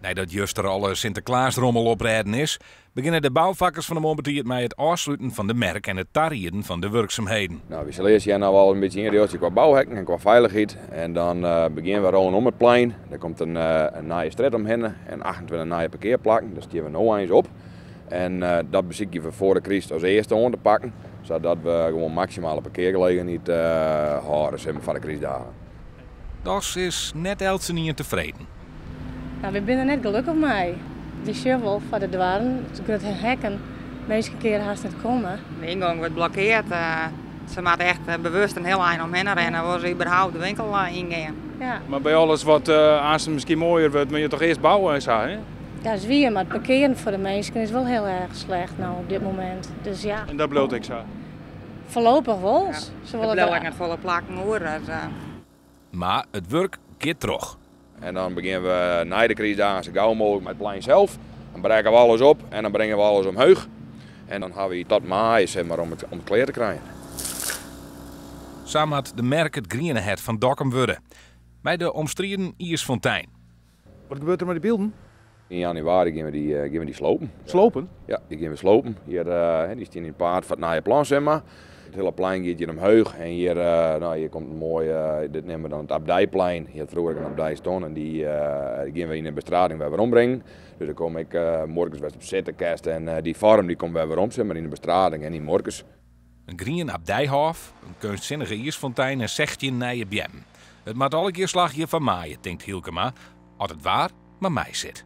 Nadat juster alle Sinterklaasrommel oprijden is, beginnen de bouwvakkers van de Montbetiert met het afsluiten van de merk en het tarrieden van de werkzaamheden. Nou, we zullen eerst nou wel een beetje inrichten qua bouwhekken en qua veiligheid. En dan beginnen we rondom het plein. Er komt een nieuwe straat omheen en 28 nieuwe parkeerplakken. Dus die hebben we nu eens op. En dat bezieken we voor de crisis als eerste aan te pakken. Zodat we gewoon maximale parkeergelegenheid houden voor de crisisdagen. Dat is net elke niet tevreden. Nou, we zijn er net gelukkig mee. Die shovel van de dwaren, het hekken, meeste keren haast niet komen. De ingang wordt blokkeerd. Ze moeten echt bewust een heel eind omheen rennen waar ze überhaupt de winkel ingaan. Ja. Maar bij alles wat aanstaan misschien mooier wordt, moet je toch eerst bouwen, hè? Dat is weer, maar het parkeren voor de mensen is wel heel erg slecht nou op dit moment. Dus ja. En dat bloot ik zo. Voorlopig wel. Ja. Ze De blauw het volle plakken hoor. Maar het werk gaat terug. En dan beginnen we na de crisisdagen zo gauw mogelijk met het plein zelf. Dan bereiken we alles op en dan brengen we alles omhoog. En dan hebben we tot maai zeg maar, om het klaar te krijgen. Samen had de merk het groene het van Dokkum worden. Bij de omstreden Iersfontein. Wat gebeurt er met die beelden? In januari gaan we die slopen. Slopen? Ja, die gaan we slopen. Hier, die staan in het paard van het nieuwe plan, zeg maar. Het hele plein gaat hier omhoog en hier komt een mooi, dit nemen we dan het Abdijplein. Hier had vroeger een Abdij staan en die gaan we in de bestrating weer ombrengen. Dus dan kom ik morgens op zittenkast en die farm die komt weer om, zeg maar in de bestrating en in morgens. Een groene Abdijhof, een kunstzinnige Iersfontein en 16 nieuwe bjem. Het maakt alle keer slagje van maaien, denkt Hielkema. Als het waar, maar mij zit.